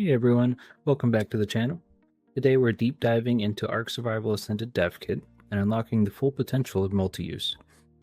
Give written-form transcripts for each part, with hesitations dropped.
Hey everyone, welcome back to the channel. Today we're deep diving into ARK Survival Ascended Dev Kit and unlocking the full potential of multi-use.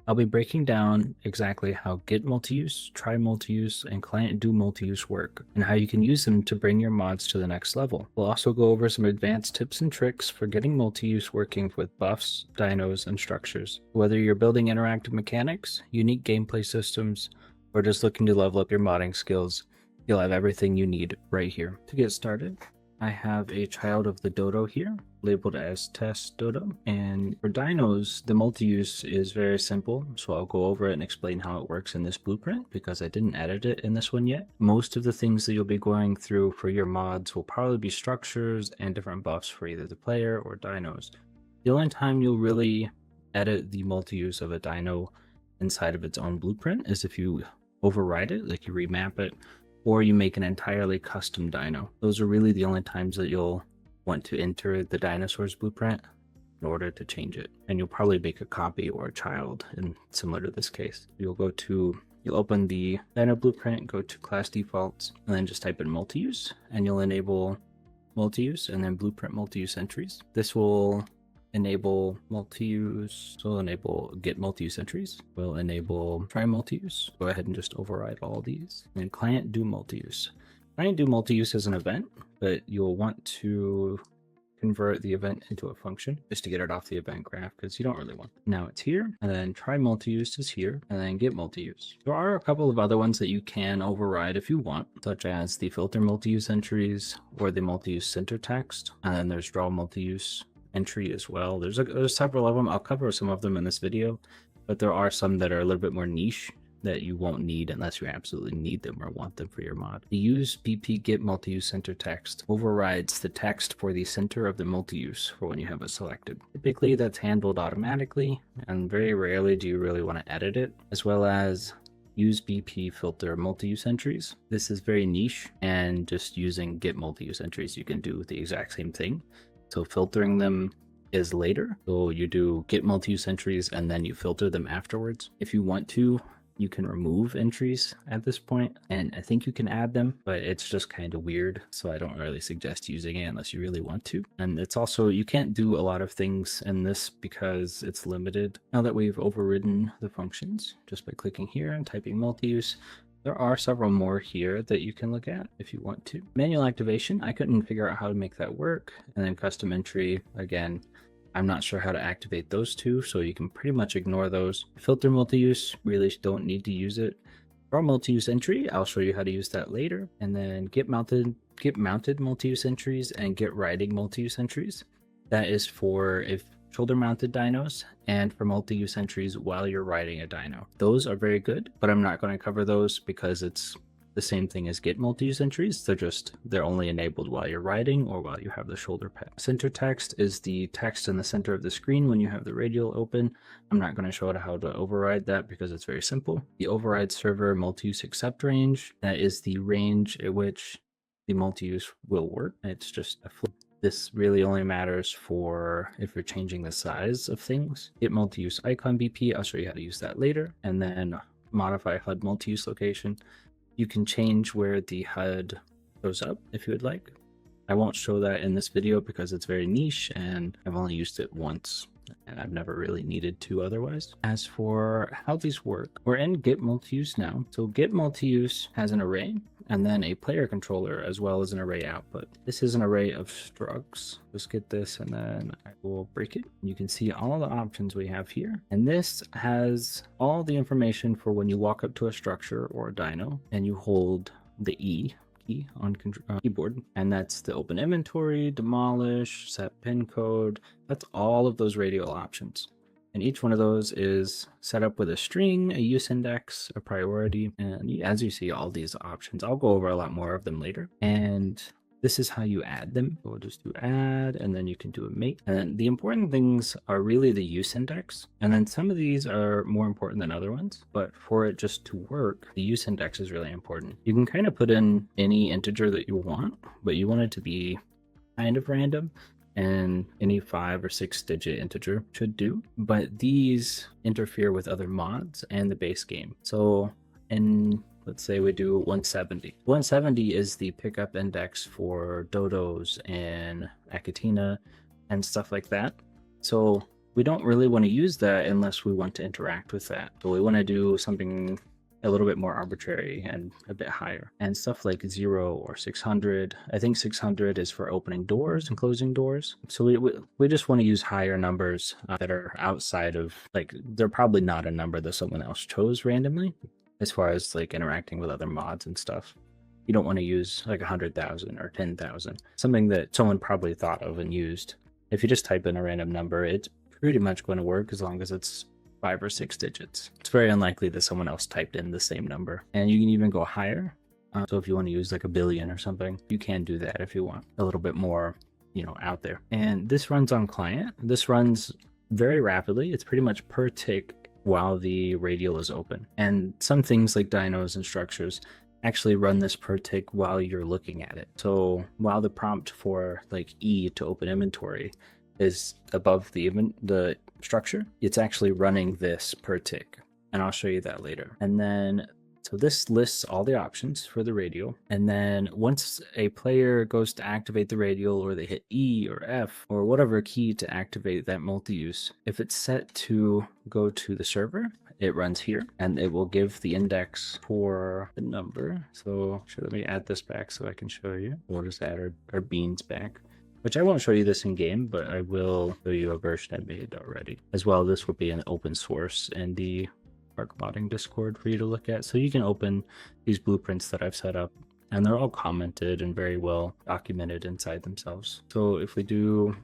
I'll be breaking down exactly how GetMultiUse, TryMultiUse, and ClientDoMultiUse work, and how you can use them to bring your mods to the next level. We'll also go over some advanced tips and tricks for getting multi-use working with buffs, dinos, and structures. Whether you're building interactive mechanics, unique gameplay systems, or just looking to level up your modding skills, you'll have everything you need right here. To get started, I have a child of the dodo here, labeled as test dodo. And for dinos, the multi-use is very simple, so I'll go over it and explain how it works in this blueprint because I didn't edit it in this one yet. Most of the things that you'll be going through for your mods will probably be structures and different buffs for either the player or dinos. The only time you'll really edit the multi-use of a dino inside of its own blueprint is if you override it, like you remap it, or you make an entirely custom dino. Those are really the only times that you'll want to enter the dinosaur's blueprint in order to change it. And you'll probably make a copy or a child, and similar to this case. You'll open the dino blueprint, go to class defaults, and then just type in multi-use, and you'll enable multi-use and then blueprint multi-use entries. This will enable multi-use, so we'll enable GetMultiUse entries. We'll enable TryMultiUse. Go ahead and just override all these. And ClientDoMultiUse. ClientDoMultiUse is an event, but you'll want to convert the event into a function just to get it off the event graph because you don't really want it. Now it's here, and then TryMultiUse is here, and then GetMultiUse. There are a couple of other ones that you can override if you want, such as the filter multi-use entries or the multi-use center text, and then there's draw multi-use entry as well. There's several of them. I'll cover some of them in this video, but there are some that are a little bit more niche that you won't need unless you absolutely need them or want them for your mod. The use BP get multi-use center text overrides the text for the center of the multi-use for when you have it selected. Typically that's handled automatically, and very rarely do you really want to edit it, as well as use BP filter multi-use entries. This is very niche, and just using get multi-use entries you can do the exact same thing. So filtering them is later. So you do get multi-use entries and then you filter them afterwards. If you want to, you can remove entries at this point, and I think you can add them, but it's just kind of weird. So I don't really suggest using it unless you really want to. And it's also, you can't do a lot of things in this because it's limited. Now that we've overridden the functions, just by clicking here and typing multi-use, there are several more here that you can look at if you want to. Manual activation, I couldn't figure out how to make that work. And then custom entry, again, I'm not sure how to activate those two, so you can pretty much ignore those. Filter multi-use, really don't need to use it. Draw multi-use entry, I'll show you how to use that later. And then get mounted multi-use entries and get riding multi-use entries. That is for if shoulder mounted dinos and for multi-use entries while you're riding a dino. Those are very good, but I'm not going to cover those because it's the same thing as get multi-use entries. They're only enabled while you're riding or while you have the shoulder pad. Center text is the text in the center of the screen when you have the radial open. I'm not going to show how to override that because it's very simple. The override server multi-use accept range, that is the range at which the multi-use will work. It's just a flip. This really only matters for if you're changing the size of things. Get multi-use icon BP, I'll show you how to use that later. And then modify HUD multi-use location. You can change where the HUD goes up if you would like. I won't show that in this video because it's very niche and I've only used it once and I've never really needed to otherwise. As for how these work, we're in Get Multi-Use now. So Get Multi-Use has an array and then a player controller as well as an array output. This is an array of structs. Just get this and then I will break it. You can see all the options we have here. And this has all the information for when you walk up to a structure or a dino and you hold the E key on keyboard, and that's the open inventory, demolish, set pin code. That's all of those radial options. And each one of those is set up with a string, a use index, a priority, and as you see all these options, I'll go over a lot more of them later. And this is how you add them. We'll just do add, and then you can do a make. And the important things are really the use index. And then some of these are more important than other ones, but for it just to work, the use index is really important. You can kind of put in any integer that you want, but you want it to be kind of random. And any 5 or 6 digit integer should do, but these interfere with other mods and the base game. So in let's say we do 170. 170 is the pickup index for dodos and Achatina and stuff like that. So we don't really want to use that unless we want to interact with that. So we want to do something a little bit more arbitrary and a bit higher, and stuff like 0 or 600. I think 600 is for opening doors and closing doors. So we just want to use higher numbers that are outside of, like, they're probably not a number that someone else chose randomly as far as like interacting with other mods and stuff. You don't want to use like 100,000 or 10,000, something that someone probably thought of and used. If you just type in a random number, it's pretty much going to work as long as it's 5 or 6 digits. It's very unlikely that someone else typed in the same number. And you can even go higher. So if you want to use like a billion or something, you can do that if you want a little bit more, you know, out there. And this runs on client. This runs very rapidly. It's pretty much per tick while the radial is open. And some things like Dinos and structures actually run this per tick while you're looking at it. So while the prompt for like E to open inventory is above the structure, it's actually running this per tick, and I'll show you that later. And then so this lists all the options for the radial, and then once a player goes to activate the radial, or they hit E or F or whatever key to activate that multi-use, if it's set to go to the server, it runs here and it will give the index for the number. So let me add this back so I can show you. We'll just add our beans back, which I won't show you this in game, but I will show you a version I made already. As well, this will be an open source in the ARK modding Discord for you to look at. So you can open these blueprints that I've set up, and they're all commented and very well documented inside themselves. So if we do,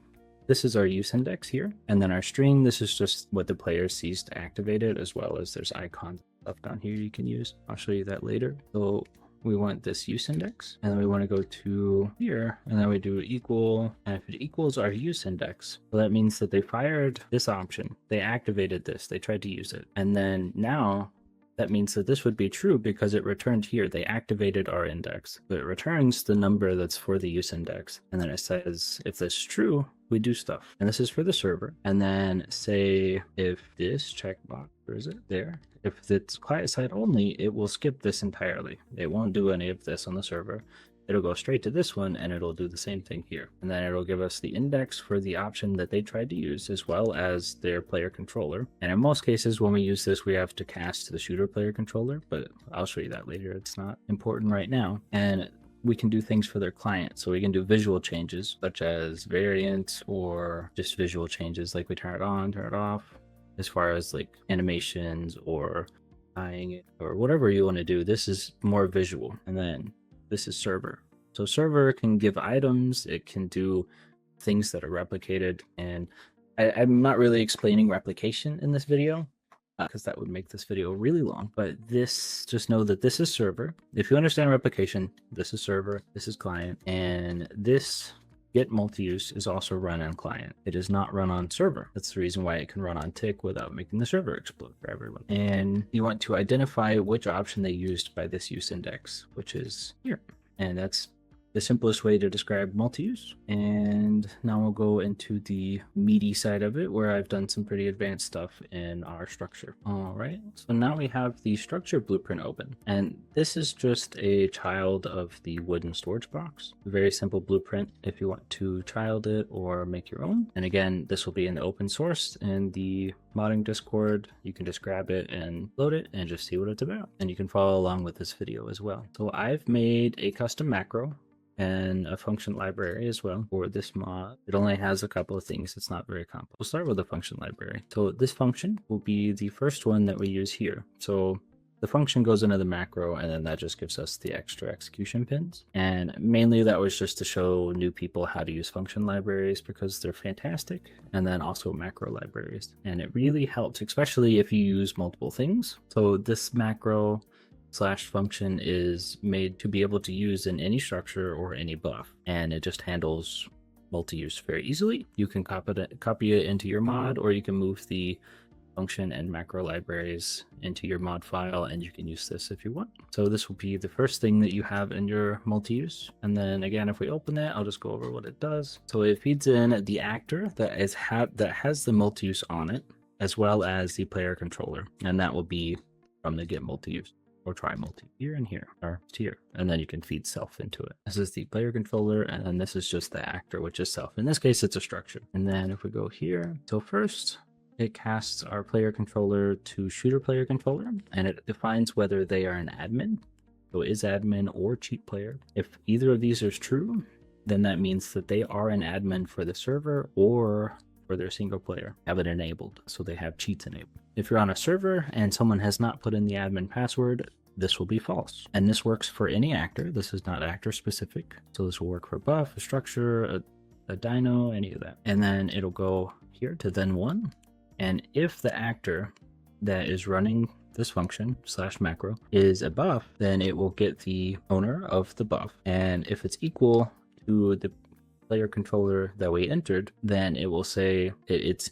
this is our use index here, and then our string, this is just what the player sees to activate it, as well as there's icons stuff down here you can use. I'll show you that later. So we want this use index, and then we want to go to here, and then we do equal, and if it equals our use index, well, that means that they fired this option, they activated this, they tried to use it, and then now that means that this would be true because it returned here, they activated our index. So it returns the number that's for the use index, and then it says if this is true, we do stuff. And this is for the server. And then say if this checkbox, where is it? There. If it's client side only, it will skip this entirely. It won't do any of this on the server. It'll go straight to this one, and it'll do the same thing here. And then it'll give us the index for the option that they tried to use, as well as their player controller. And in most cases, when we use this, we have to cast to the shooter player controller, but I'll show you that later. It's not important right now. And we can do things for their client. So we can do visual changes, such as variant, or just visual changes, like we turn it on, turn it off, as far as like animations or eyeing it, or whatever you want to do. This is more visual. And then this is server. So server can give items, it can do things that are replicated. And I'm not really explaining replication in this video, because that would make this video really long. But this, just know that this is server. If you understand replication, this is server, this is client, and this GetMultiUse is also run on client. It is not run on server. That's the reason why it can run on tick without making the server explode for everyone. And you want to identify which option they used by this use index, which is here. And that's the simplest way to describe multi-use. And now we'll go into the meaty side of it, where I've done some pretty advanced stuff in our structure. All right, so now we have the structure blueprint open, and this is just a child of the wooden storage box. A very simple blueprint if you want to child it or make your own. And again, this will be in the open source in the modding Discord. You can just grab it and load it and just see what it's about. And you can follow along with this video as well. So I've made a custom macro and a function library as well for this mod. It only has a couple of things. It's not very complex. We'll start with the function library. So this function will be the first one that we use here. So the function goes into the macro, and then that just gives us the extra execution pins. And mainly that was just to show new people how to use function libraries, because they're fantastic. And then also macro libraries. And it really helps, especially if you use multiple things. So this macro / function is made to be able to use in any structure or any buff, and it just handles multi-use very easily. You can copy it into your mod, or you can move the function and macro libraries into your mod file, and you can use this if you want. So this will be the first thing that you have in your multi-use. And then again, if we open it, I'll just go over what it does. So it feeds in the actor that has the multi-use on it, as well as the player controller, and that will be from the GetMultiUse. or TryMulti here and here, or here, and then you can feed self into it. This is the player controller, and then this is just the actor, which is self. In this case, it's a structure. And then if we go here, so first, it casts our player controller to shooter player controller, and it defines whether they are an admin, so is admin or cheat player. If either of these is true, then that means that they are an admin for the server or for their single player, have it enabled, so they have cheats enabled. If you're on a server and someone has not put in the admin password, this will be false. And this works for any actor. This is not actor specific. So this will work for a buff, a structure, a dino, any of that. And then it'll go here to then one. And if the actor that is running this function / macro is a buff, then it will get the owner of the buff. And if it's equal to the player controller that we entered, then it will say the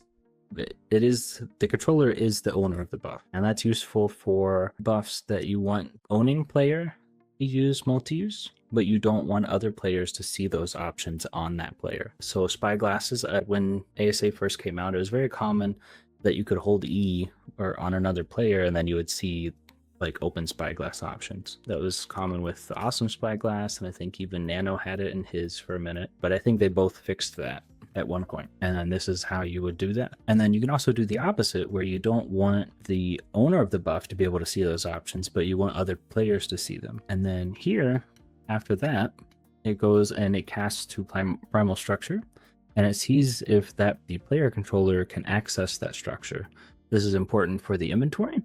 controller is the owner of the buff. And that's useful for buffs that you want owning player to use multi-use, but you don't want other players to see those options on that player. So spyglasses, when ASA first came out, it was very common that you could hold E or on another player and then you would see like open spyglass options. That was common with the awesome spyglass, and I think even Nano had it in his for a minute, but I think they both fixed that at one point. And then this is how you would do that. And then you can also do the opposite, where you don't want the owner of the buff to be able to see those options, but you want other players to see them. And then here, after that, it goes and it casts to primal structure, and it sees if the player controller can access that structure. This is important for the inventory.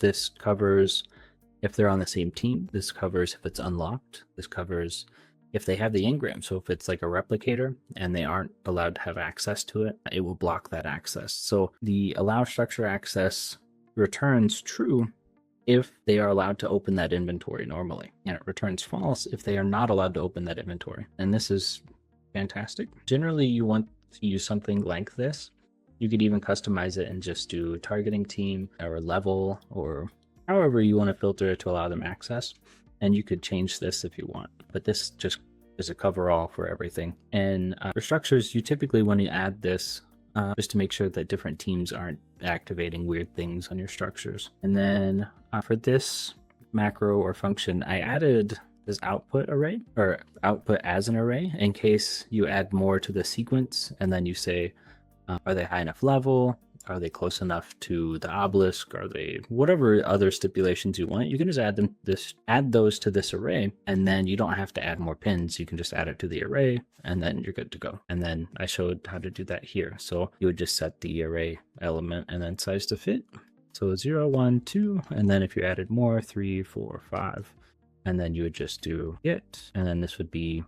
This covers if they're on the same team. This covers if it's unlocked. This covers if they have the engram. So if it's like a replicator and they aren't allowed to have access to it, it will block that access. So the allow structure access returns true if they are allowed to open that inventory normally, and it returns false if they are not allowed to open that inventory. And this is fantastic. Generally, you want to use something like this. You could even customize it and just do targeting team or level or however you want to filter it to allow them access. And you could change this if you want, but this just is a coverall for everything. And for structures, you typically want to add this just to make sure that different teams aren't activating weird things on your structures. And then for this macro or function, I added this output array or output as an array in case you add more to the sequence, and then you say, are they high enough level? Are they close enough to the obelisk? Are they whatever other stipulations you want? You can just add those to this array, and then you don't have to add more pins. You can just add it to the array, and then you're good to go. And then I showed how to do that here. So you would just set the array element and then size to fit. So 0, 1, 2, and then if you added more, 3, 4, 5, and then you would just do get, and then this would be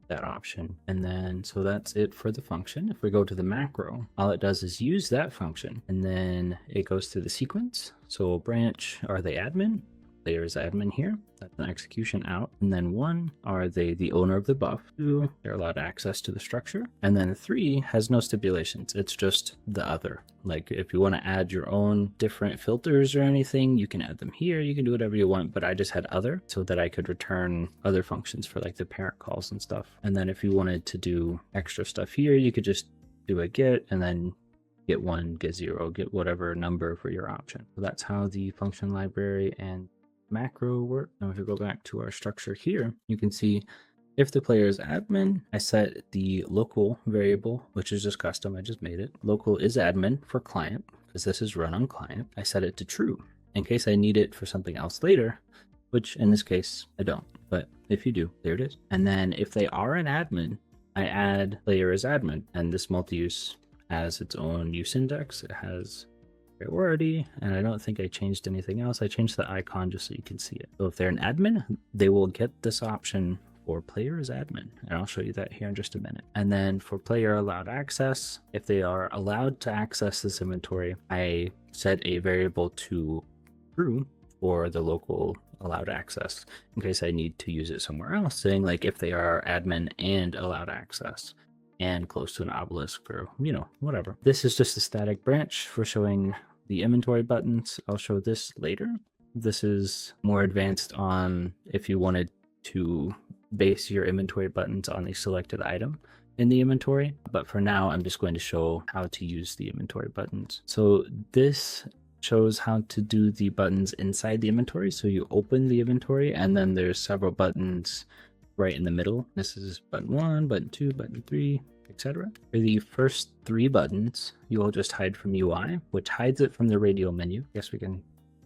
that option. And then so that's it for the function. If we go to the macro, all it does is use that function, and then it goes through the sequence. So branch, are they admin? Player is admin here. That's an execution out. And then 1, are they the owner of the buff? 2, they're allowed access to the structure. And then 3 has no stipulations. It's just the other. Like if you want to add your own different filters or anything, you can add them here. You can do whatever you want, but I just had other so that I could return other functions for like the parent calls and stuff. And then if you wanted to do extra stuff here, you could just do a get and then get 1, get 0, get whatever number for your option. So that's how the function library and macro work. Now if we go back to our structure here, you can see if the player is admin, I set the local variable, which is just custom. I just made it. Local is admin for client because this is run on client. I set it to true in case I need it for something else later, which in this case I don't, but if you do, there it is. And then if they are an admin, I add player as admin, and this multi-use has its own use index. It has priority, and I don't think I changed anything else. I changed the icon just so you can see it. So if they're an admin, they will get this option for player as admin, and I'll show you that here in just a minute. And then for player allowed access, if they are allowed to access this inventory, I set a variable to true for the local allowed access in case I need to use it somewhere else, saying like if they are admin and allowed access and close to an obelisk or, you know, whatever. This is just a static branch for showing the inventory buttons. I'll show this later. This is more advanced on if you wanted to base your inventory buttons on a selected item in the inventory. But for now, I'm just going to show how to use the inventory buttons. So this shows how to do the buttons inside the inventory. So you open the inventory and then there's several buttons right in the middle. This is button 1, button 2, button 3, etc. For the first 3 buttons, you will just hide from UI, which hides it from the radial menu. I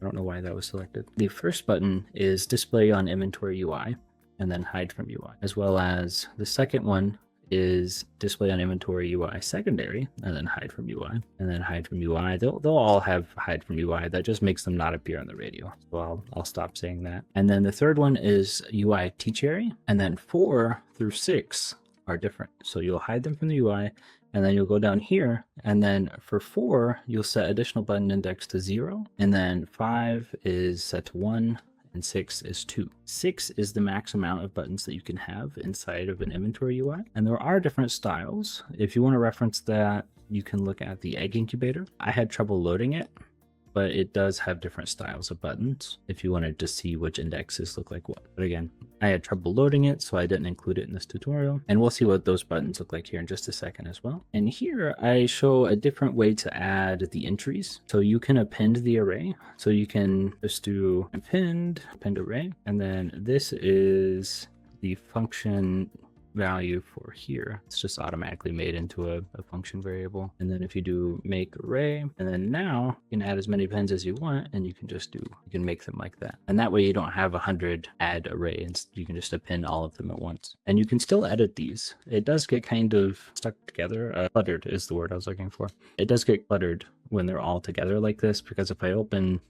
don't know why that was selected. The first button is display on inventory UI and then hide from UI, as well as the second one is display on inventory UI secondary and then hide from UI and then hide from UI. They'll all have hide from UI. That just makes them not appear on the radial. So I'll stop saying that. And then the third one is UI teach area, and then 4 through 6 are different. So you'll hide them from the UI, and then you'll go down here, and then for 4, you'll set additional button index to 0, and then 5 is set to 1, and 6 is 2. 6 is the max amount of buttons that you can have inside of an inventory UI, and there are different styles. If you want to reference that, you can look at the egg incubator. I had trouble loading it, but it does have different styles of buttons if you wanted to see which indexes look like what. But again, I had trouble loading it, so I didn't include it in this tutorial. And we'll see what those buttons look like here in just a second as well. And here I show a different way to add the entries. So you can append the array. So you can just do append array. And then this is the function value for here. It's just automatically made into a function variable. And then if you do make array, and then now you can add as many appends as you want, and you can make them like that. And that way you don't have 100 add arrays. You can just append all of them at once. And you can still edit these. It does get kind of stuck together. Cluttered is the word I was looking for. It does get cluttered when they're all together like this, because if I open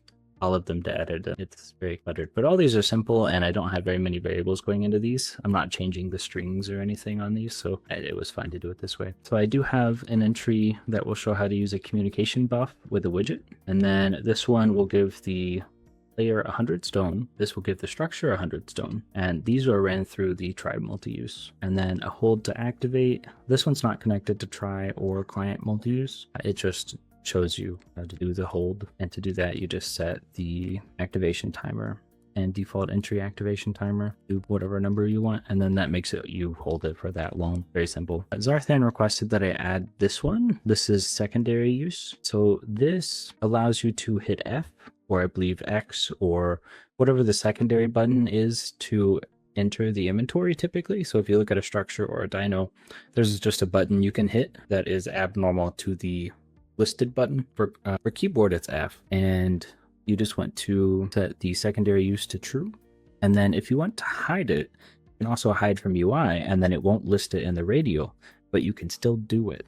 all of them to edit, it's very cluttered. But all these are simple, and I don't have very many variables going into these. I'm not changing the strings or anything on these, so it was fine to do it this way. So I do have an entry that will show how to use a communication buff with a widget, and then this one will give the layer 100 stone. This will give the structure 100 stone, and these are ran through the TryMultiUse. And then a hold to activate. This one's not connected to Try or ClientDoMultiUse. It just shows you how to do the hold, and to do that you just set the activation timer and default entry activation timer, do whatever number you want, and then that makes it you hold it for that long. Very simple. Zarthan requested that I add this one. This is secondary use. So this allows you to hit F, or I believe X, or whatever the secondary button is to enter the inventory typically. So if you look at a structure or a dino, there's just a button you can hit that is abnormal to the listed button. For keyboard it's F, and you just want to set the secondary use to true. And then if you want to hide it, you can also hide from UI, and then it won't list it in the radial, but you can still do it,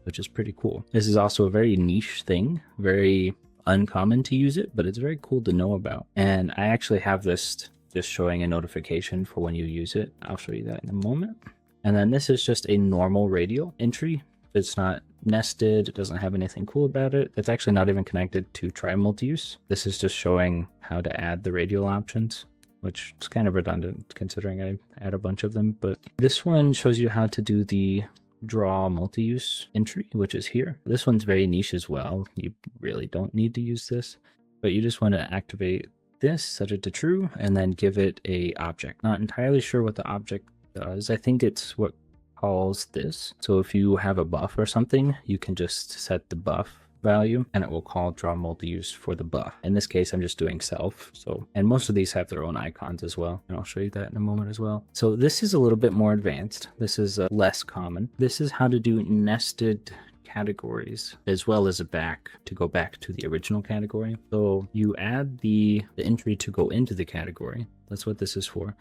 which is pretty cool. This is also a very niche thing, very uncommon to use it, but it's very cool to know about. And I actually have this just showing a notification for when you use it. I'll show you that in a moment. And then this is just a normal radial entry. It's not nested, it doesn't have anything cool about it. It's actually not even connected to TryMultiUse. This is just showing how to add the radial options, which is kind of redundant considering I add a bunch of them. But this one shows you how to do the draw multi-use entry, which is here. This one's very niche as well. You really don't need to use this, but you just want to activate this, set it to true, and then give it a object. Not entirely sure what the object does. I think it's what calls this. So if you have a buff or something, you can just set the buff value and it will call draw multi-use for the buff. In this case, I'm just doing self. So, and most of these have their own icons as well, and I'll show you that in a moment as well. So this is a little bit more advanced. This is less common. This is how to do nested categories as well as to go back to the original category. So you add the entry to go into the category. That's what this is for.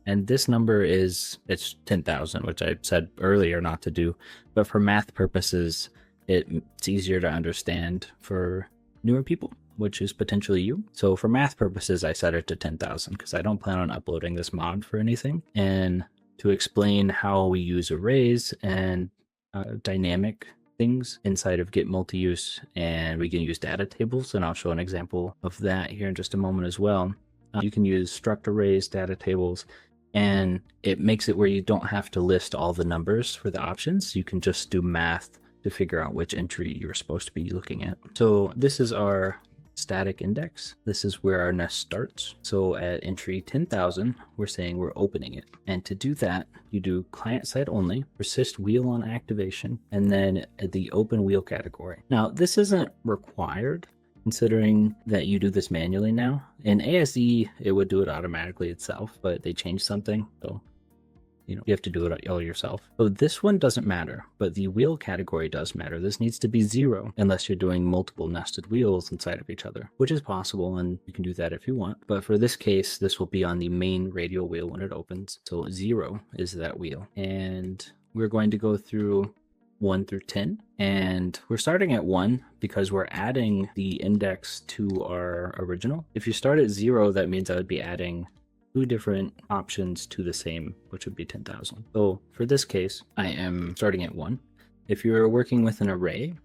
And this number it's 10,000, which I said earlier not to do, but for math purposes, it's easier to understand for newer people, which is potentially you. So for math purposes, I set it to 10,000 because I don't plan on uploading this mod for anything. And to explain how we use arrays and dynamic things inside of GetMultiUse, and we can use data tables, and I'll show an example of that here in just a moment as well. You can use struct arrays, data tables, and it makes it where you don't have to list all the numbers for the options. You can just do math to figure out which entry you're supposed to be looking at. So this is our static index. This is where our nest starts. So at entry 10,000, we're saying we're opening it. And to do that, you do client side only, persist wheel on activation, and then the open wheel category. Now, this isn't required, considering that you do this manually now. In ASE, it would do it automatically itself, but they changed something, so you have to do it all yourself. So this one doesn't matter, but the wheel category does matter. This needs to be 0 unless you're doing multiple nested wheels inside of each other, which is possible, and you can do that if you want. But for this case, this will be on the main radial wheel when it opens. So 0 is that wheel. And we're going to go through 1 through 10, and we're starting at 1 because we're adding the index to our original. If you start at 0, that means I would be adding 2 different options to the same, which would be 10,000. So for this case, I am starting at 1. If you're working with an array,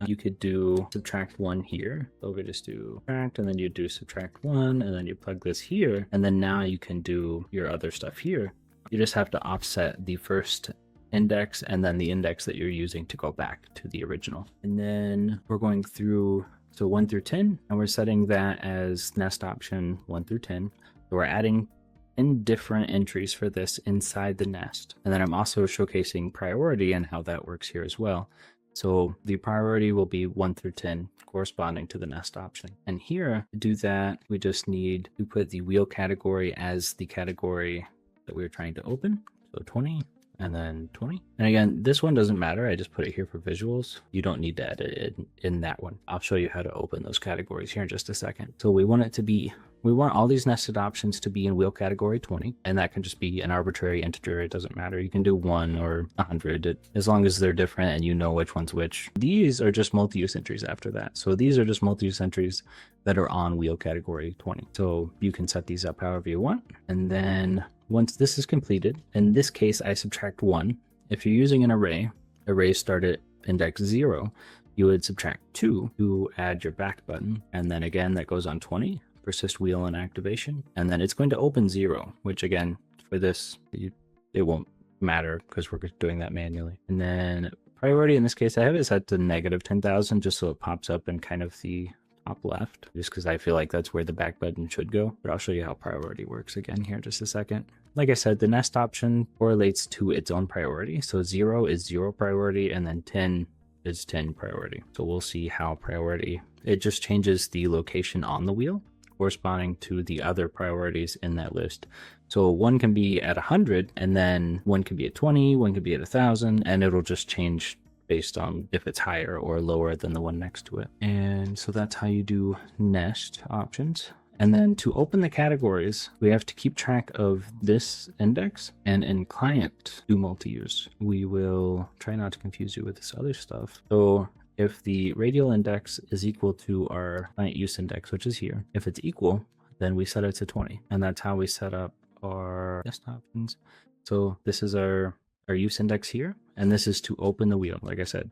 you could do subtract 1 here. So we just do subtract, and then you do subtract 1, and then you plug this here, and then now you can do your other stuff here. You just have to offset the first index and then the index that you're using to go back to the original. And then we're going through, so 1 through 10, and we're setting that as nest option 1 through 10. So we're adding 10 different entries for this inside the nest. And then I'm also showcasing priority and how that works here as well. So the priority will be 1 through 10 corresponding to the nest option. And here to do that, we just need to put the wheel category as the category that we're trying to open. So 20. And then 20. And again, this one doesn't matter. I just put it here for visuals. You don't need to edit it in that one. I'll show you how to open those categories here in just a second. So we want it to be, we want all these nested options to be in wheel category 20. And that can just be an arbitrary integer. It doesn't matter. You can do 1 or 100 as long as they're different and you know which one's which. These are just multi-use entries after that. So these are just multi-use entries that are on wheel category 20. So you can set these up however you want. And then once this is completed, in this case, I subtract 1. If you're using an array, arrays start at index 0, you would subtract 2 to add your back button. And then again, that goes on 20, persist wheel and activation. And then it's going to open 0, which again, for this, it won't matter because we're doing that manually. And then priority, in this case, I have it set to negative 10,000 just so it pops up in kind of the top left, just because I feel like that's where the back button should go. But I'll show you how priority works again here in just a second. Like I said, the nest option correlates to its own priority. So 0 is 0 priority, and then 10 is 10 priority. So we'll see how priority, it just changes the location on the wheel corresponding to the other priorities in that list. So one can be at 100, and then one can be at 20, one can be at 1,000, and it'll just change based on if it's higher or lower than the one next to it. And so that's how you do nest options. And then to open the categories, we have to keep track of this index. And in ClientDoMultiUse, we will try not to confuse you with this other stuff. So if the radial index is equal to our ClientUse index, which is here, if it's equal, then we set it to 20. And that's how we set up our nest options. So this is our use index here, and this is to open the wheel. Like I said,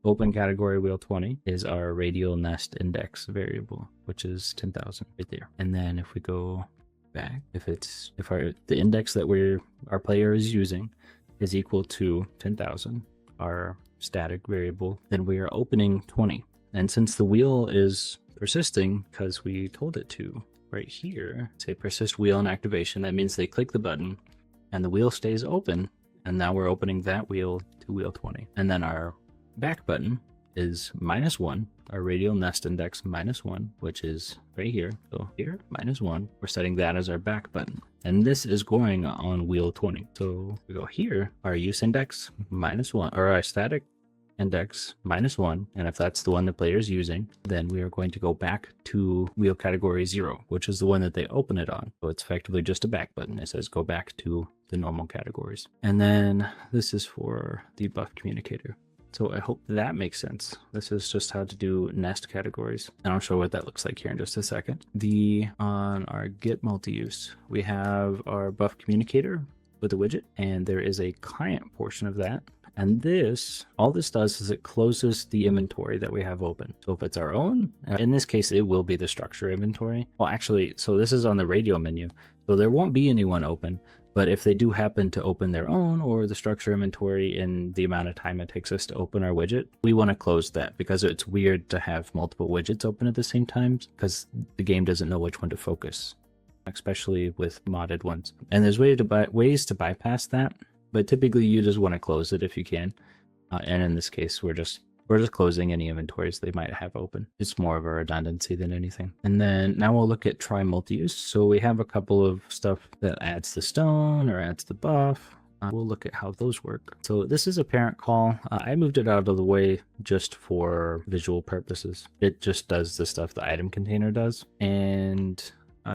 open category wheel 20 is our radial nest index variable, which is 10,000 right there. And then if we go back, if the index that our player is using is equal to 10,000, our static variable, then we are opening 20. And since the wheel is persisting because we told it to right here, say persist wheel and activation, that means they click the button and the wheel stays open. And now we're opening that wheel to wheel 20. And then our back button is -1, our radial nest index -1, which is right here. So here, -1, we're setting that as our back button. And this is going on wheel 20. So we go here, our use index -1, or our static index -1. And if that's the one the player is using, then we are going to go back to wheel category 0, which is the one that they open it on. So it's effectively just a back button. It says go back to the normal categories. And then this is for the buff communicator. So I hope that makes sense. This is just how to do nest categories. And I'll show what that looks like here in just a second. On our GetMultiUse, we have our buff communicator with a widget, and there is a client portion of that. And all this does is it closes the inventory that we have open. So if it's our own, in this case, it will be the structure inventory. Well, actually, so this is on the radial menu. So there won't be anyone open, but if they do happen to open their own or the structure inventory in the amount of time it takes us to open our widget, we want to close that because it's weird to have multiple widgets open at the same time because the game doesn't know which one to focus, especially with modded ones. And there's ways to bypass that, but typically you just want to close it if you can. And in this case, we're just We're just closing any inventories they might have open. It's more of a redundancy than anything. And then now we'll look at TryMultiUse. So we have a couple of stuff that adds the stone or adds the buff. We'll look at how those work. So this is a parent call. I moved it out of the way just for visual purposes. It just does the stuff the item container does. And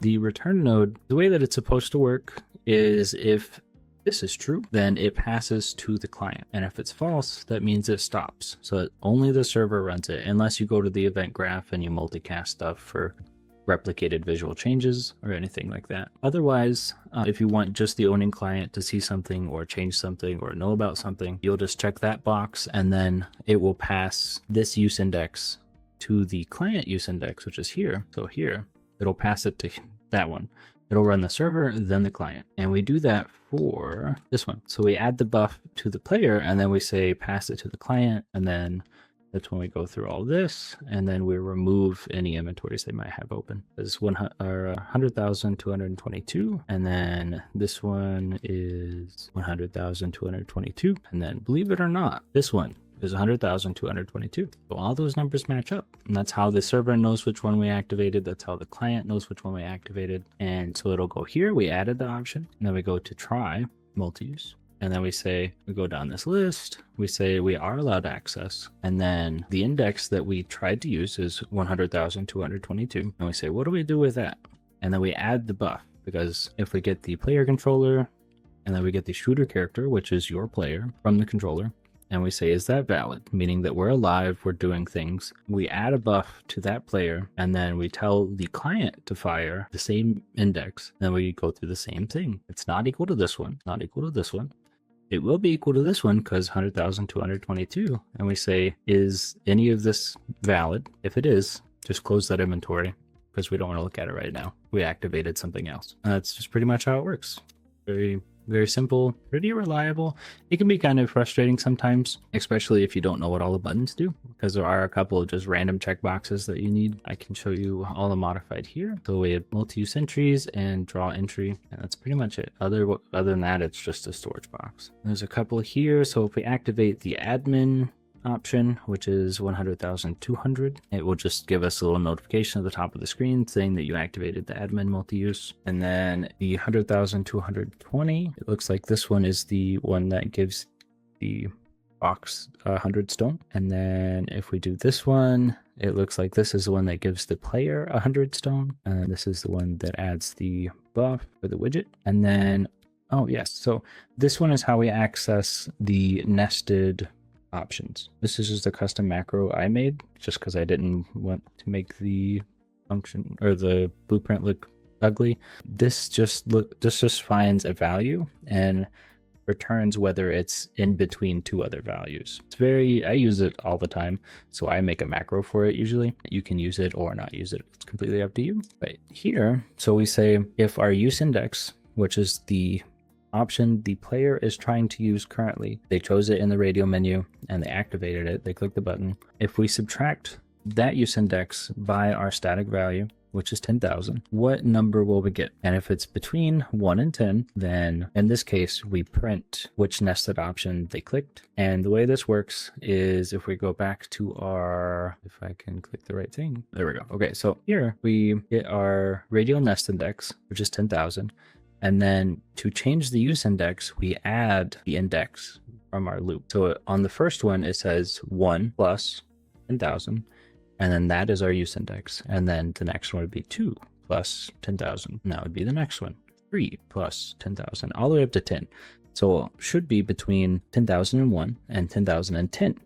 the return node, the way that it's supposed to work is if this is true, then it passes to the client. And if it's false, that means it stops. So only the server runs it, unless you go to the event graph and you multicast stuff for replicated visual changes or anything like that. Otherwise, if you want just the owning client to see something or change something or know about something, you'll just check that box and then it will pass this use index to the client use index, which is here. So here, it'll pass it to that one. It'll run the server, then the client. And we do that for this one. So we add the buff to the player and then we say pass it to the client, and then that's when we go through all this, and then we remove any inventories they might have open. There's 100,222, and then this one is 100,222, and then believe it or not, this one is 100,222. So all those numbers match up, and that's how the server knows which one we activated. That's how the client knows which one we activated. And so it'll go here. We added the option, and then we go to TryMultiUse. And then we say, we go down this list, we say we are allowed access. And then the index that we tried to use is 100,222. And we say, what do we do with that? And then we add the buff, because if we get the player controller and then we get the shooter character, which is your player from the controller, and we say, is that valid? Meaning that we're alive, we're doing things. We add a buff to that player, and then we tell the client to fire the same index. Then we go through the same thing. It's not equal to this one, not equal to this one. It will be equal to this one because 100,222. And we say, is any of this valid? If it is, just close that inventory because we don't want to look at it right now. We activated something else. That's just pretty much how it works. Very simple, pretty reliable. It can be kind of frustrating sometimes, especially if you don't know what all the buttons do, because there are a couple of just random checkboxes that you need. I can show you all the modified here. So we have multi-use entries and draw entry, and that's pretty much it. Other than that, it's just a storage box. There's a couple here. So if we activate the admin option, which is 100,200, it will just give us a little notification at the top of the screen saying that you activated the admin multi-use. And then the 100,220, it looks like this one is the one that gives the box 100 stone. And then if we do this one, it looks like this is the one that gives the player 100 stone, and this is the one that adds the buff for the widget. And then, oh yes, so this one is how we access the nested options. This is just a custom macro I made just because I didn't want to make the function or the blueprint look ugly. This just finds a value and returns whether it's in between two other values. I use it all the time, so I make a macro for it usually. You can use it or not use it. It's completely up to you. But here, so we say if our use index, which is the option the player is trying to use currently, they chose it in the radial menu and they activated it, they click the button. If we subtract that use index by our static value, which is 10,000, what number will we get? And if it's between 1 and 10, then in this case, we print which nested option they clicked. And the way this works is if we go back to our, if I can click the right thing, there we go. Okay, so here we get our radial nest index, which is 10,000. And then to change the use index, we add the index from our loop. So on the first one, it says 1 plus 10,000, and then that is our use index. And then the next one would be 2 plus 10,000. Now would be the next one, 3 plus 10,000, all the way up to 10. So it should be between 10,001 and 10,010.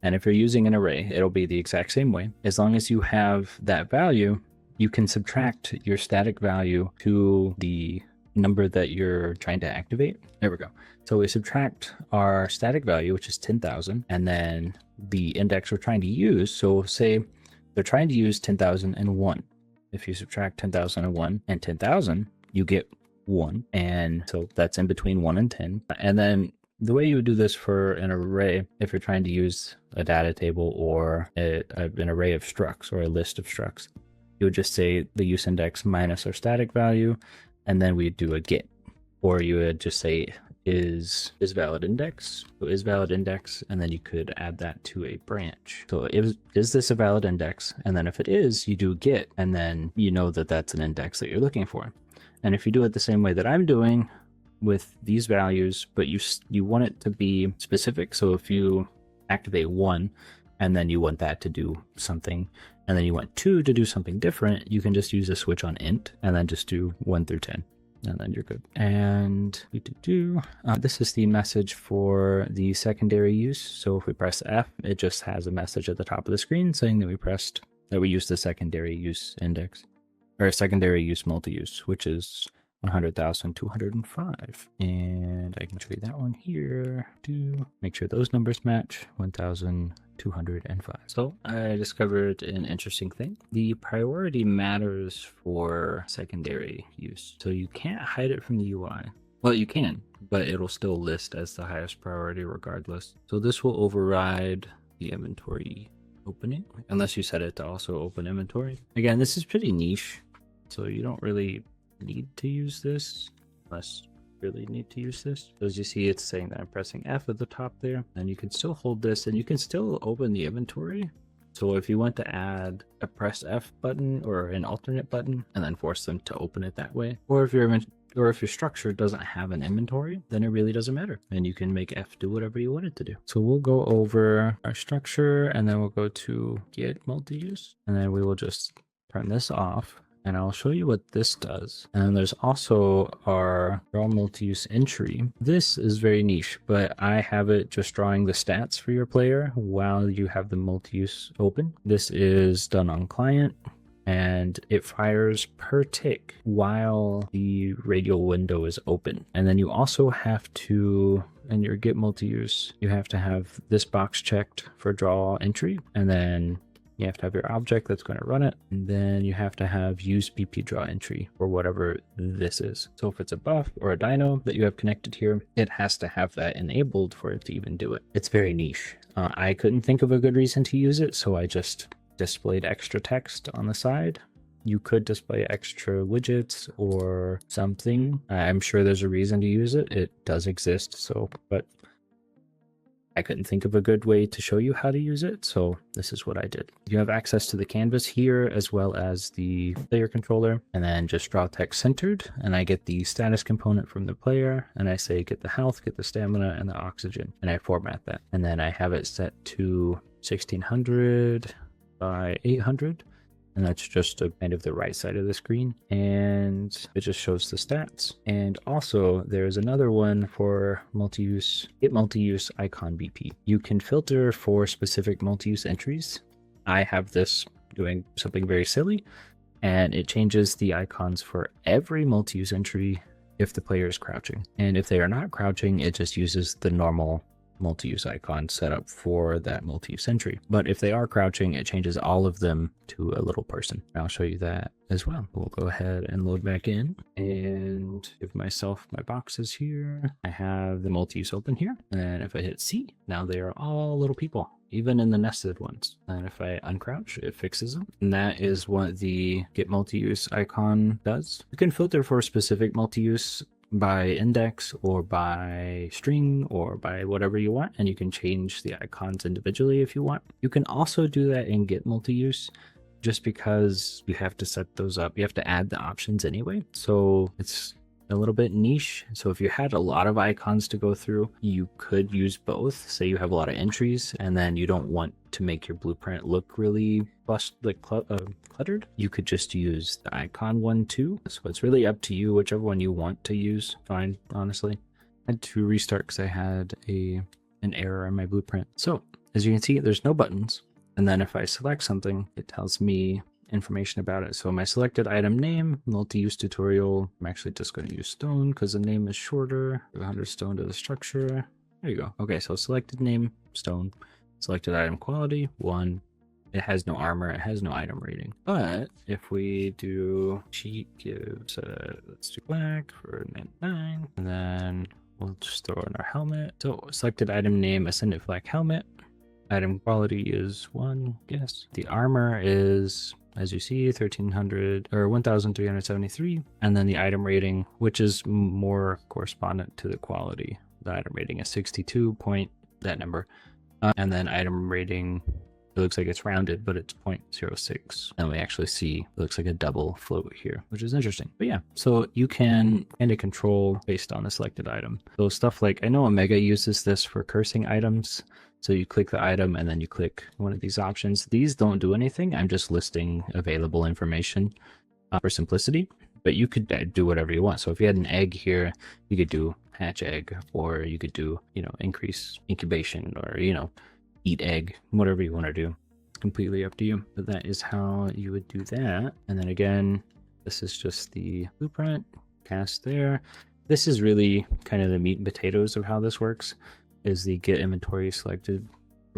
And if you're using an array, it'll be the exact same way. As long as you have that value, you can subtract your static value to the number that you're trying to activate. There we go. So we subtract our static value, which is 10,000, and then the index we're trying to use. So say they're trying to use 10,001. If you subtract 10,001 and 10,000, you get 1. And so that's in between 1 and 10. And then the way you would do this for an array, if you're trying to use a data table or an array of structs or a list of structs, you would just say the use index minus our static value, and then we'd do a get. Or you would just say is valid index. So is valid index, and then you could add that to a branch. So is this a valid index? And then if it is, you do get, and then you know that that's an index that you're looking for. And if you do it the same way that I'm doing with these values, but you want it to be specific. So if you activate 1 and then you want that to do something, and then you want 2 to do something different, you can just use a switch on int and then just do 1 through 10. And then you're good. And this is the message for the secondary use. So if we press F, it just has a message at the top of the screen saying that we used the secondary use index, or secondary use multi-use, which is 100,205. And I can show you that one here to make sure those numbers match. 1,205. So I discovered an interesting thing. The priority matters for secondary use. So you can't hide it from the UI. Well, you can, but it'll still list as the highest priority regardless. So this will override the inventory opening, unless you set it to also open inventory. Again, this is pretty niche, so you don't really need to use this unless you really need to use this. So as you see, it's saying that I'm pressing F at the top there, and you can still hold this and you can still open the inventory. So if you want to add a press F button or an alternate button and then force them to open it that way, or if your structure doesn't have an inventory, then it really doesn't matter, and you can make F do whatever you want it to do. So we'll go over our structure, and then we'll go to GetMultiUse, and then we will just turn this off, and I'll show you what this does. And there's also our TryMultiUse entry. This is very niche, but I have it just drawing the stats for your player while you have the multi-use open. This is done on client, and it fires per tick while the radial window is open. And then you also have to, in your GetMultiUse, you have to have this box checked for draw entry, and then you have to have your object that's going to run it, and then you have to have use BP draw entry for whatever this is. So if it's a buff or a dino that you have connected here, it has to have that enabled for it to even do it. It's very niche. I couldn't think of a good reason to use it, so I just displayed extra text on the side. You could display extra widgets or something. I'm sure there's a reason to use it. It does exist, but I couldn't think of a good way to show you how to use it, so this is what I did. You have access to the canvas here as well as the player controller, and then just draw text centered, and I get the status component from the player, and I say get the health, get the stamina, and the oxygen, and I format that. And then I have it set to 1600 by 800, and that's just kind of the right side of the screen, and it just shows the stats. And also there's another one for multi-use, GetMultiUse icon BP. You can filter for specific multi-use entries. I have this doing something very silly, and it changes the icons for every multi-use entry if the player is crouching, and if they are not crouching, it just uses the normal multi-use icon set up for that multi-use entry. But if they are crouching, it changes all of them to a little person. I'll show you that as well. We'll go ahead and load back in and give myself my boxes here. I have the multi-use open here, and if I hit C, now they are all little people, even in the nested ones. And if I uncrouch, it fixes them. And that is what the GetMultiUse icon does. You can filter for specific multi-use by index or by string or by whatever you want, and you can change the icons individually if you want. You can also do that in GetMultiUse, just because you have to set those up. You have to add the options anyway, so it's a little bit niche. So if you had a lot of icons to go through, you could use both. Say you have a lot of entries and then you don't want to make your blueprint look really cluttered, you could just use the icon one too. So it's really up to you, whichever one you want to use. Fine, honestly. I had to restart because I had an error in my blueprint. So as you can see, there's no buttons, and then if I select something, it tells me information about it. So my selected item name, multi-use tutorial, I'm actually just going to use stone because the name is shorter. 100 stone to the structure. There you go. Okay, so selected name, stone. Selected item quality, 1. It has no armor, it has no item rating. But if we do cheat gives, let's do black for 99, and then we'll just throw in our helmet. So selected item name, ascendant flag helmet. Item quality is 1, yes. The armor is as you see, 1300 or 1373. And then the item rating, which is more correspondent to the quality. The item rating is 62 point, that number. And then item rating, it looks like it's rounded, but it's 0.06. And we actually see, it looks like a double float here, which is interesting. But yeah, so you can kind of control based on the selected item. So stuff like, I know Omega uses this for cursing items. So you click the item and then you click one of these options. These don't do anything. I'm just listing available information for simplicity, but you could do whatever you want. So if you had an egg here, you could do hatch egg, or you could do, increase incubation, or, eat egg, whatever you want to do. It's completely up to you. But that is how you would do that. And then again, this is just the blueprint cast there. This is really kind of the meat and potatoes of how this works, is the get inventory selected,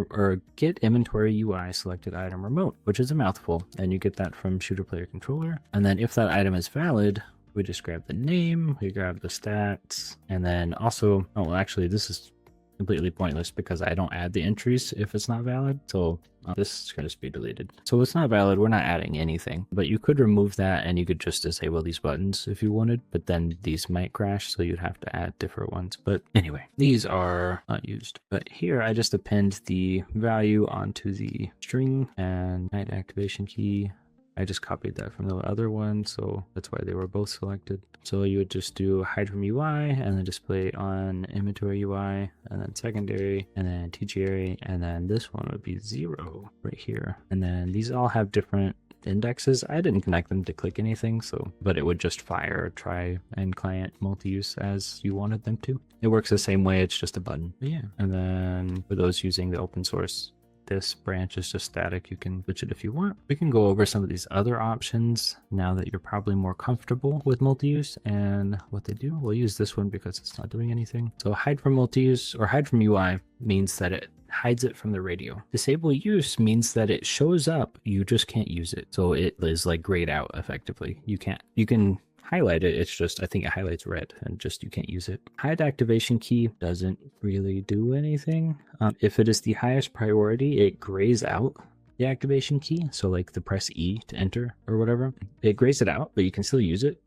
or get inventory UI selected item remote, which is a mouthful. And you get that from shooter player controller. And then if that item is valid, we just grab the name, we grab the stats, and then also, oh, actually this is completely pointless because I don't add the entries if it's not valid. So this is going to just be deleted. So it's not valid. We're not adding anything, but you could remove that and you could just disable these buttons if you wanted, but then these might crash. So you'd have to add different ones. But anyway, these are not used. But here I just append the value onto the string and add activation key. I just copied that from the other one, so that's why they were both selected. So you would just do hide from UI and then display on inventory UI, and then secondary, and then tertiary, and then this one would be 0 right here. And then these all have different indexes. I didn't connect them to click anything, but it would just fire try and client multi-use as you wanted them to. It works the same way, it's just a button. But yeah, and then for those using the open source, this branch is just static. You can switch it if you want. We can go over some of these other options now that you're probably more comfortable with multi-use and what they do. We'll use this one because it's not doing anything. So hide from multi-use or hide from UI means that it hides it from the radio. Disable use means that it shows up, you just can't use it. So it is like grayed out effectively. You can highlight it, it's just, I think it highlights red and just you can't use it. Hide activation key doesn't really do anything. If it is the highest priority, it grays out the activation key. So like the press E to enter or whatever, it grays it out, but you can still use it.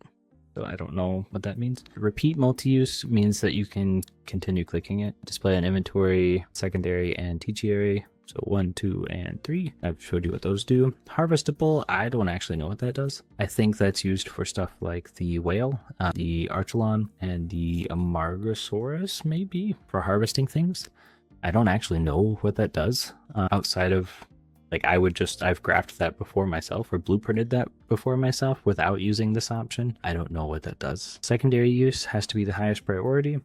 So I don't know what that means. Repeat multi-use means that you can continue clicking it. Display an inventory, secondary, and tertiary. So 1, 2, and 3. I've showed you what those do. Harvestable, I don't actually know what that does. I think that's used for stuff like the whale, the archelon, and the amargosaurus, maybe, for harvesting things. I don't actually know what that does outside of, like, I've graphed that before myself or blueprinted that before myself without using this option. I don't know what that does. Secondary use has to be the highest priority,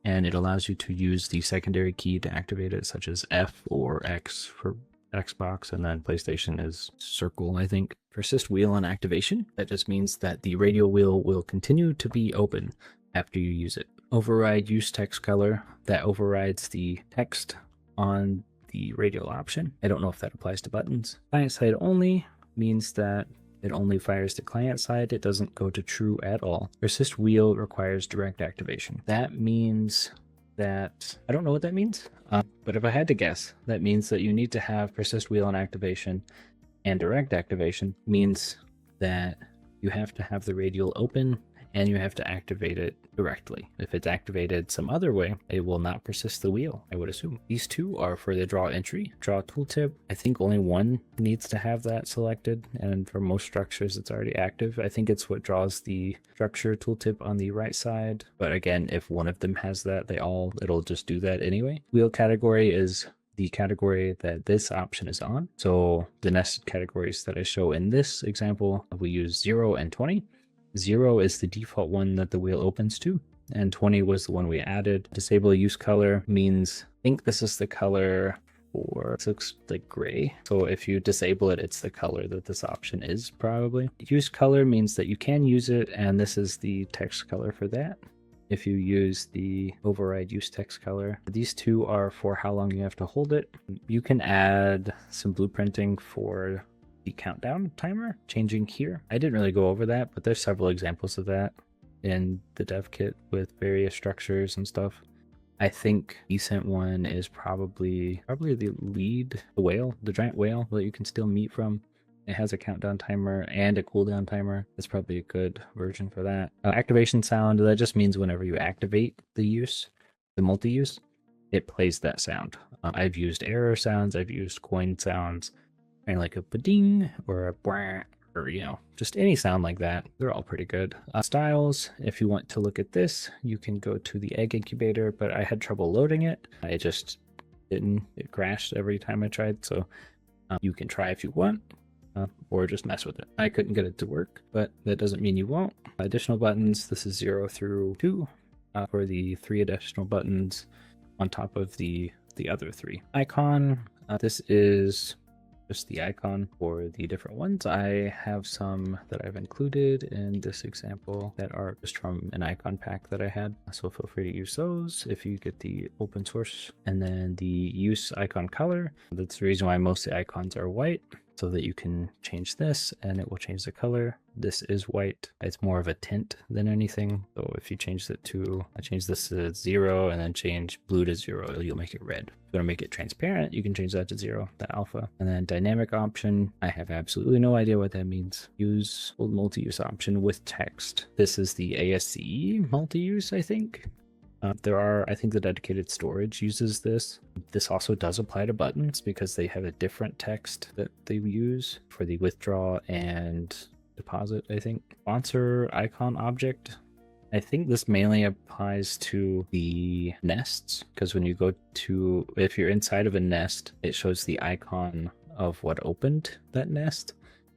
and it allows you to use the secondary key to activate it, such as F or X for Xbox, and then PlayStation is circle, I think. Persist wheel on activation. That just means that the radial wheel will continue to be open after you use it. Override use text color. That overrides the text on the radial option. I don't know if that applies to buttons. Client side only means that it only fires to client side. It doesn't go to true at all. Persist wheel requires direct activation. That means that, I don't know what that means, but if I had to guess, that means that you need to have persist wheel on activation, and direct activation means that you have to have the radial open and you have to activate it directly. If it's activated some other way, it will not persist the wheel, I would assume. These two are for the draw entry. Draw tooltip, I think only one needs to have that selected, and for most structures it's already active. I think it's what draws the structure tooltip on the right side, but again, if one of them has that, it'll just do that anyway. Wheel category is the category that this option is on. So the nested categories that I show in this example, we use 0 and 20. 0 is the default one that the wheel opens to, and 20 was the one we added. Disable use color means, I think this is the color for, it looks like gray. So if you disable it, it's the color that this option is probably. Use color means that you can use it, and this is the text color for that. If you use the override use text color, these two are for how long you have to hold it. You can add some blueprinting for the countdown timer, changing here. I didn't really go over that, but there's several examples of that in the dev kit with various structures and stuff. I think decent one is probably the lead, the whale, the giant whale that you can steal meat from. It has a countdown timer and a cooldown timer. It's probably a good version for that. Activation sound, that just means whenever you activate the use, the multi-use, it plays that sound. I've used error sounds, I've used coin sounds, kind of like a ba-ding or a bwah, or, you know, just any sound like that. They're all pretty good. Styles, if you want to look at this, you can go to the egg incubator, but I had trouble loading it. I just didn't, it crashed every time I tried. So you can try if you want. Or just mess with it. I couldn't get it to work, but that doesn't mean you won't. Additional buttons, this is 0 through 2 for the 3 additional buttons on top of the other 3. Icon, this is just the icon for the different ones. I have some that I've included in this example that are just from an icon pack that I had, so feel free to use those if you get the open source. And then the use icon color, that's the reason why most of the icons are white, so that you can change this and it will change the color. This is white. It's more of a tint than anything. So if you change it to, I change this to 0 and then change blue to 0, you'll make it red. If you want to make it transparent, you can change that to 0, the alpha. And then dynamic option, I have absolutely no idea what that means. Use multi-use option with text. This is the ASCE multi-use, I think. I think the dedicated storage uses this. This also does apply to buttons because they have a different text that they use for the withdraw and deposit, I think. Sponsor icon object. I think this mainly applies to the nests, because when you go to, if you're inside of a nest, it shows the icon of what opened that nest.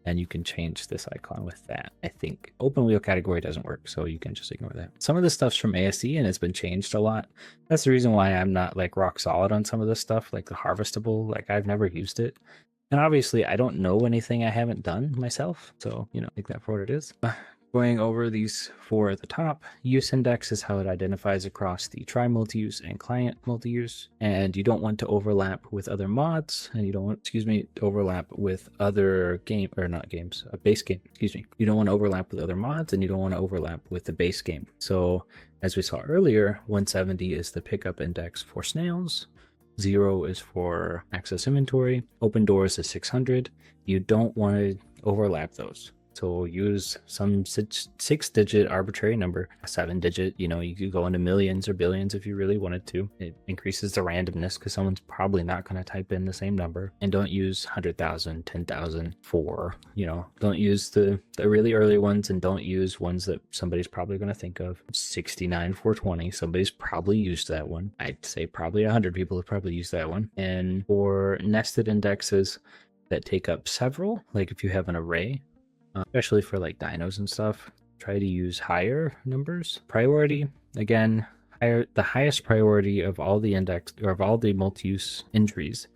And you can change this icon with that. I think open wheel category doesn't work, so you can just ignore that. Some of this stuff's from ASE and it's been changed a lot. That's the reason why I'm not like rock solid on some of this stuff, like the harvestable. Like I've never used it. And obviously I don't know anything I haven't done myself. So, you know, take that for what it is. Going over these 4 at the top, use index is how it identifies across the TryMultiUse and ClientDoMultiUse, and you don't want to overlap with other mods, and you don't want, overlap with other base game, You don't want to overlap with other mods, and you don't want to overlap with the base game. So as we saw earlier, 170 is the pickup index for snails, 0 is for access inventory, open doors is 600. You don't want to overlap those. So use some 6-digit arbitrary number, a 7-digit, you know, you could go into millions or billions if you really wanted to. It increases the randomness because someone's probably not going to type in the same number. And don't use 100,000, 10,000, 4, you know, don't use the really early ones, and don't use ones that somebody's probably going to think of. 69,420, somebody's probably used that one. I'd say probably 100 people have probably used that one. And for nested indexes that take up several, like if you have an array, especially for like dinos and stuff, try to use higher numbers. Priority, again, the highest priority of all the index or of all the multi-use entries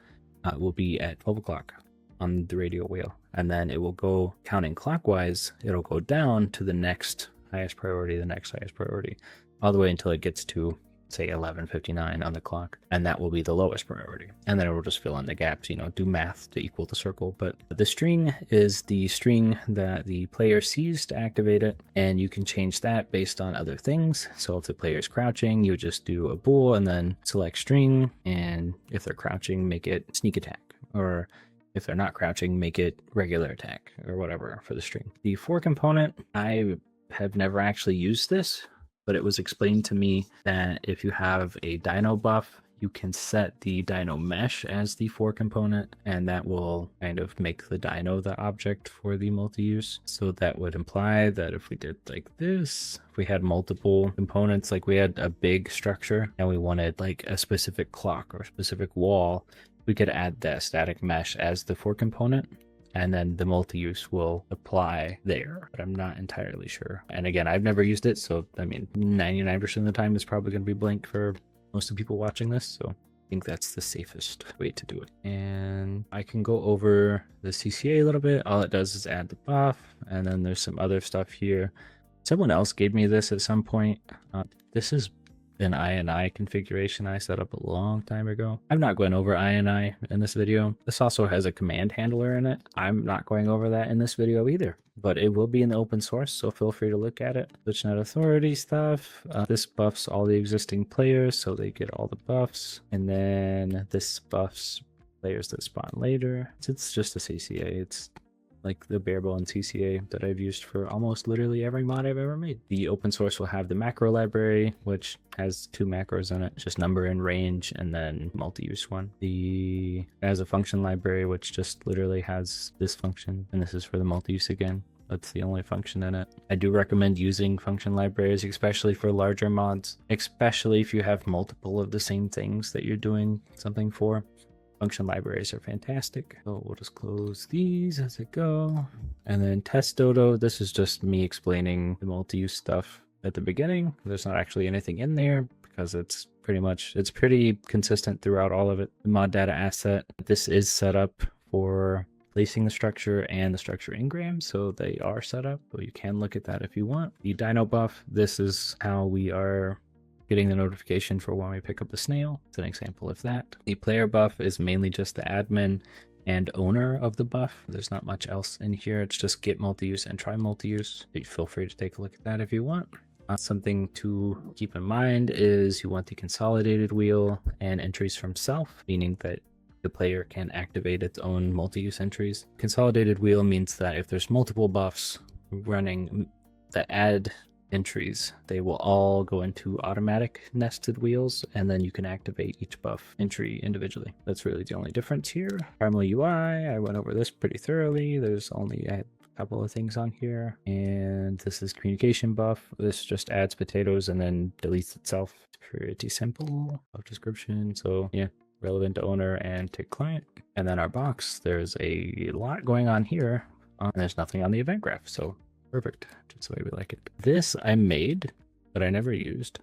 will be at 12 o'clock on the radial wheel, and then it will go counting clockwise. It'll go down to the next highest priority, the next highest priority, all the way until it gets to, say, 11:59 on the clock, and that will be the lowest priority. And then it will just fill in the gaps, you know, do math to equal the circle. But the string is the string that the player sees to activate it, and you can change that based on other things. So if the player is crouching, you just do a bool and then select string, and if they're crouching, make it sneak attack, or if they're not crouching, make it regular attack, or whatever for the string. The for component, I have never actually used this, but it was explained to me that if you have a dino buff, you can set the dino mesh as the for component, and that will kind of make the dino the object for the multi-use. So that would imply that if we did like this, if we had multiple components, like we had a big structure and we wanted like a specific clock or a specific wall, we could add that static mesh as the for component, and then the multi-use will apply there, but I'm not entirely sure. And again, I've never used it, so I mean, 99% of the time is probably going to be blank for most of the people watching this, so I think that's the safest way to do it. And I can go over the CCA a little bit. All it does is add the buff, and then there's some other stuff here. Someone else gave me this at some point. This is an INI configuration I set up a long time ago. I'm not going over INI in this video. This also has a command handler in it. I'm not going over that in this video either, but it will be in the open source, so feel free to look at it. Switchnet authority stuff. This buffs all the existing players, so they get all the buffs. And then this buffs players that spawn later. It's just a CCA. It's like the bare bones CCA that I've used for almost literally every mod I've ever made. The open source will have the macro library, which has 2 macros in it, just number and range, and then multi-use one. It has a function library, which just literally has this function, and this is for the multi-use again. That's the only function in it. I do recommend using function libraries, especially for larger mods, especially if you have multiple of the same things that you're doing something for. Function libraries are fantastic. So we'll just close these as I go. And then test dodo, this is just me explaining the multi-use stuff at the beginning. There's not actually anything in there because it's pretty consistent throughout all of it. The mod data asset, this is set up for placing the structure and the structure engrams, so they are set up, so you can look at that if you want. The dino buff, this is how we are getting the notification for when we pick up the snail. It's an example of that. The player buff is mainly just the admin and owner of the buff. There's not much else in here. It's just GetMultiUse and TryMultiUse. Feel free to take a look at that if you want. Something to keep in mind is you want the consolidated wheel and entries from self, meaning that the player can activate its own multi-use entries. Consolidated wheel means that if there's multiple buffs running that add entries, they will all go into automatic nested wheels, and then you can activate each buff entry individually. That's really the only difference here. Primal UI, I went over this pretty thoroughly. There's only a couple of things on here, and this is communication buff. This just adds potatoes and then deletes itself. It's pretty simple. Buff description, so yeah, relevant to owner and to client. And then our box, there's a lot going on here, and there's nothing on the event graph, so perfect, just the way we like it. This I made, but I never used.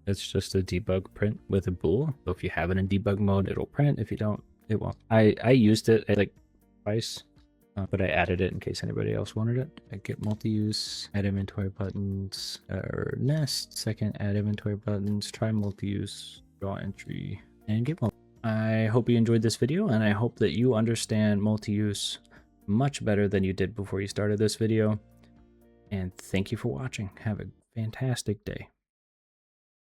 It's just a debug print with a bool. So if you have it in debug mode, it'll print. If you don't, it won't. I used it like twice, but I added it in case anybody else wanted it. I get multi-use, add inventory buttons, or nest, second add inventory buttons, try multi-use, draw entry, and get multi. I hope you enjoyed this video, and I hope that you understand multi-use much better than you did before you started this video. And thank you for watching. Have a fantastic day.